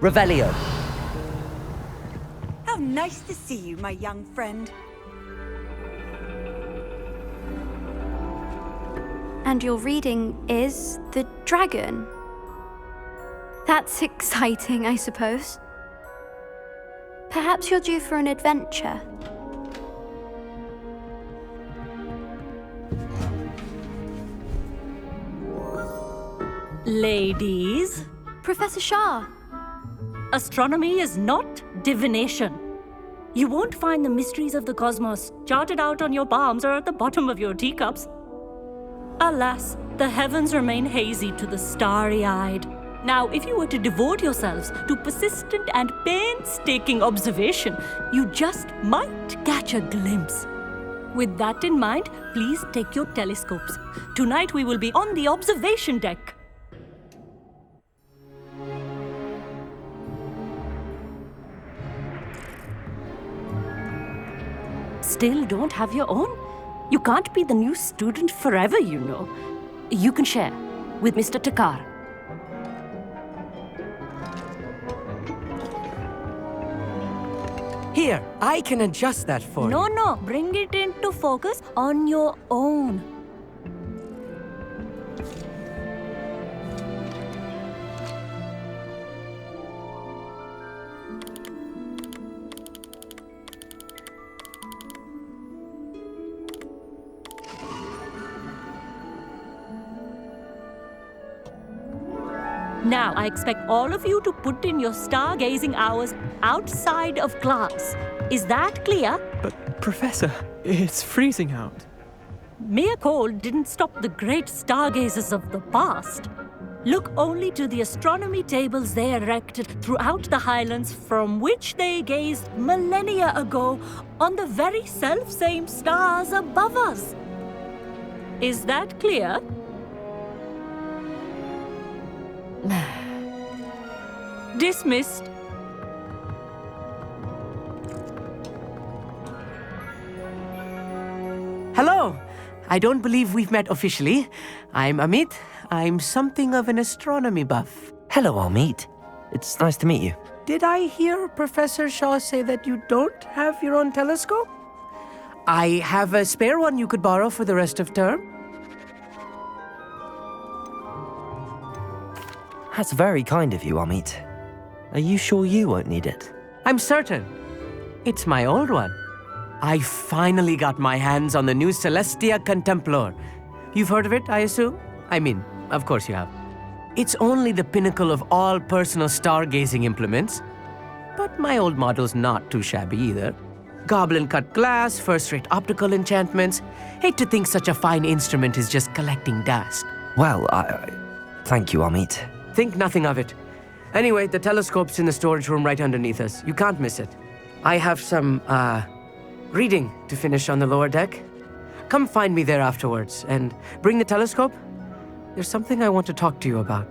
Revelio. How nice to see you, my young friend. And your reading is The Dragon. That's exciting, I suppose. Perhaps you're due for an adventure. Ladies, Professor Shah. astronomy is not divination. You won't find the mysteries of the cosmos charted out on your palms or at the bottom of your teacups. Alas, the heavens remain hazy to the starry-eyed. Now, if you were to devote yourselves to persistent and painstaking observation, you just might catch a glimpse. With that in mind, please take your telescopes. Tonight we will be on the observation deck. Still don't have your own? You can't be the new student forever, you know. You can share with Mr. Takar. Here, I can adjust that for you. No, bring it into focus on your own. Now, I expect all of you to put in your stargazing hours outside of class. Is that clear? But, Professor, it's freezing out. Mere cold didn't stop the great stargazers of the past. Look only to the astronomy tables they erected throughout the highlands from which they gazed millennia ago on the very self-same stars above us. Is that clear? Dismissed. Hello. I don't believe we've met officially. I'm Amit. I'm something of an astronomy buff. Hello, Amit. It's nice to meet you. Did I hear Professor Shah say that you don't have your own telescope? I have a spare one you could borrow for the rest of term. That's very kind of you, Amit. Are you sure you won't need it? I'm certain. It's my old one. I finally got my hands on the new Celestia Contemplor. You've heard of it, I assume? I mean, of course you have. It's only the pinnacle of all personal stargazing implements. But my old model's not too shabby either. Goblin-cut glass, first-rate optical enchantments. Hate to think such a fine instrument is just collecting dust. Well, thank you, Amit. Think nothing of it. Anyway, the telescope's in the storage room right underneath us. You can't miss it. I have some, reading to finish on the lower deck. Come find me there afterwards, and bring the telescope. There's something I want to talk to you about.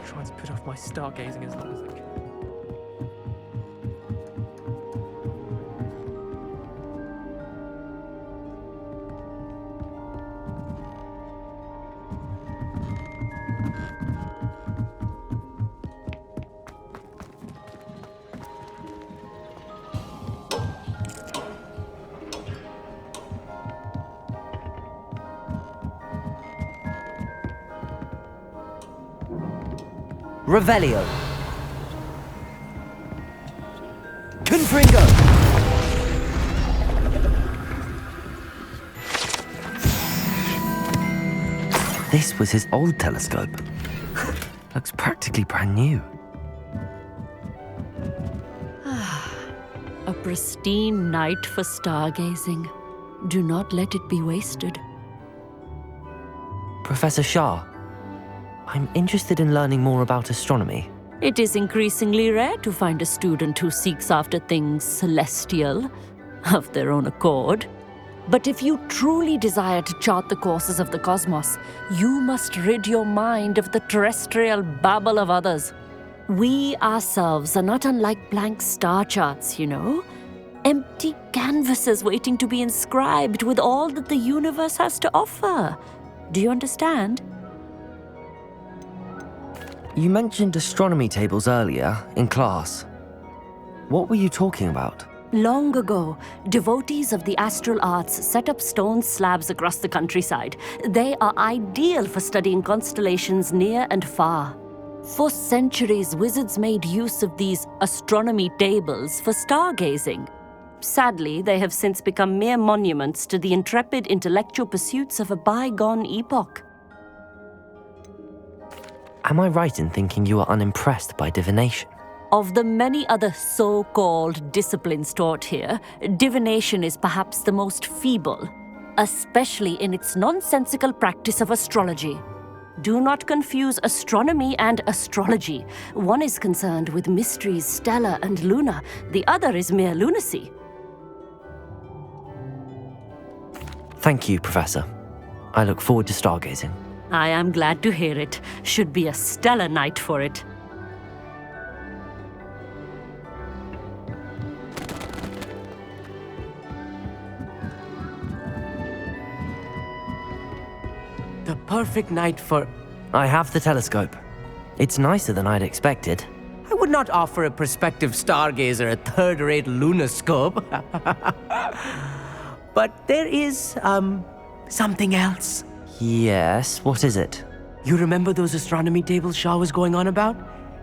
Try to put off my stargazing as long as I can. Revelio. Confringo. This was his old telescope. Looks practically brand new. A pristine night for stargazing. Do not let it be wasted. Professor Shah, I'm interested in learning more about astronomy. It is increasingly rare to find a student who seeks after things celestial, of their own accord. But if you truly desire to chart the courses of the cosmos, you must rid your mind of the terrestrial babble of others. We ourselves are not unlike blank star charts, you know. Empty canvases waiting to be inscribed with all that the universe has to offer. Do you understand? You mentioned astronomy tables earlier in class. What were you talking about? Long ago, devotees of the astral arts set up stone slabs across the countryside. They are ideal for studying constellations near and far. For centuries, wizards made use of these astronomy tables for stargazing. Sadly, they have since become mere monuments to the intrepid intellectual pursuits of a bygone epoch. Am I right in thinking you are unimpressed by divination? Of the many other so-called disciplines taught here, divination is perhaps the most feeble, especially in its nonsensical practice of astrology. Do not confuse astronomy and astrology. One is concerned with mysteries stellar and lunar, the other is mere lunacy. Thank you, Professor. I look forward to stargazing. I am glad to hear it. Should be a stellar night for it. The perfect night for... I have the telescope. It's nicer than I'd expected. I would not offer a prospective stargazer a third-rate lunoscope. But there is, something else. Yes, what is it? You remember those astronomy tables Shah was going on about?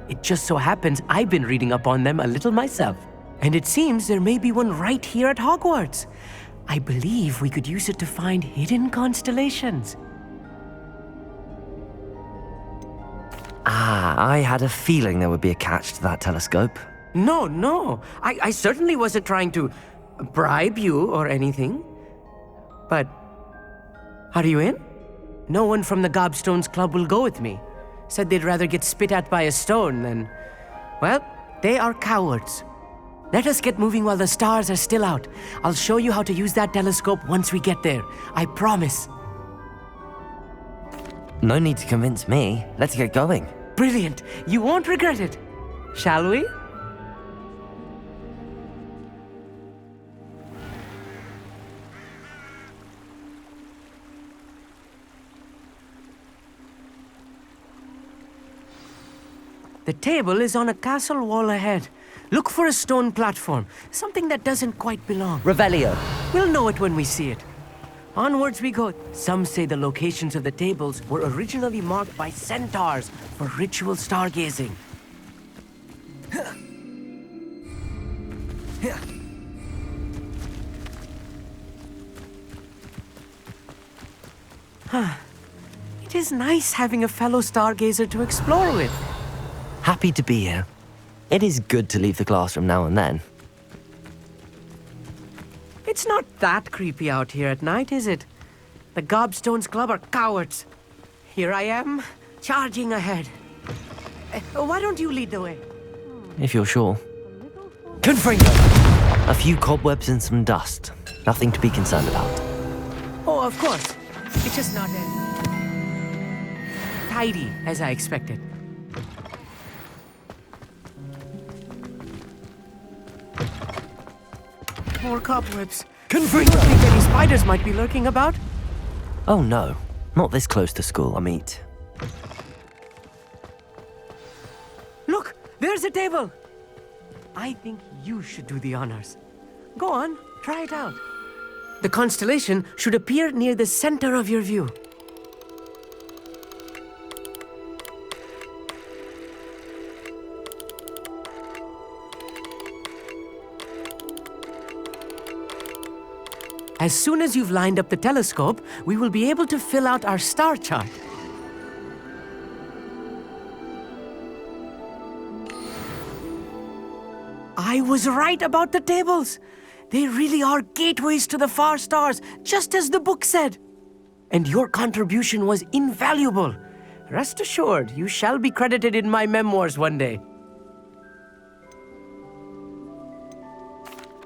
It just so happens I've been reading up on them a little myself. And it seems there may be one right here at Hogwarts. I believe we could use it to find hidden constellations. I had a feeling there would be a catch to that telescope. No. I certainly wasn't trying to bribe you or anything. But are you in? No one from the Gobstones Club will go with me. Said they'd rather get spit at by a stone than... Well, they are cowards. Let us get moving while the stars are still out. I'll show you how to use that telescope once we get there. I promise. No need to convince me. Let's get going. Brilliant. You won't regret it. Shall we? The table is on a castle wall ahead. Look for a stone platform, something that doesn't quite belong. Revelio. We'll know it when we see it. Onwards we go. Some say the locations of the tables were originally marked by centaurs for ritual stargazing. It is nice having a fellow stargazer to explore with. Happy to be here. It is good to leave the classroom now and then. It's not that creepy out here at night, is it? The Gobstones Club are cowards. Here I am, charging ahead. Why don't you lead the way? If you're sure. Confringo! A few cobwebs and some dust. Nothing to be concerned about. Oh, of course. It's just not as tidy as I expected. More cobwebs. Confringo! Think any spiders might be lurking about? Oh no, not this close to school, Amit. Look, there's a table. I think you should do the honors. Go on, try it out. The constellation should appear near the center of your view. As soon as you've lined up the telescope, we will be able to fill out our star chart. I was right about the tables. They really are gateways to the far stars, just as the book said. And your contribution was invaluable. Rest assured, you shall be credited in my memoirs one day.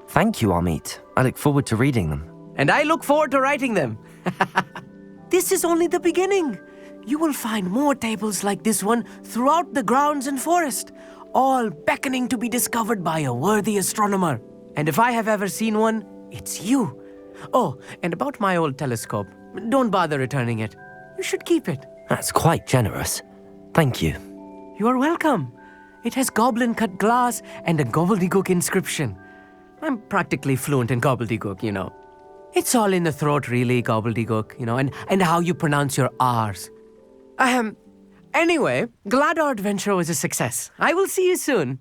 Thank you, Amit. I look forward to reading them. And I look forward to writing them. This is only the beginning. You will find more tables like this one throughout the grounds and forest, all beckoning to be discovered by a worthy astronomer. And if I have ever seen one, it's you. Oh, and about my old telescope, don't bother returning it. You should keep it. That's quite generous. Thank you. You are welcome. It has goblin-cut glass and a gobbledygook inscription. I'm practically fluent in gobbledygook, you know. It's all in the throat, really, gobbledygook, you know, and how you pronounce your R's. Anyway, glad our adventure was a success. I will see you soon.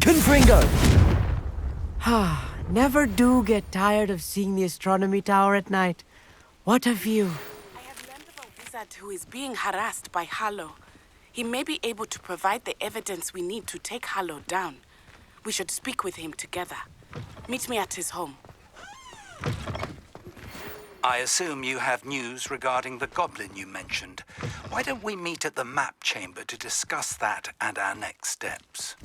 Confringo! Never do get tired of seeing the Astronomy Tower at night. What a view. I have learned of a wizard who is being harassed by Harlow. He may be able to provide the evidence we need to take Harlow down. We should speak with him together. Meet me at his home. I assume you have news regarding the goblin you mentioned. Why don't we meet at the map chamber to discuss that and our next steps?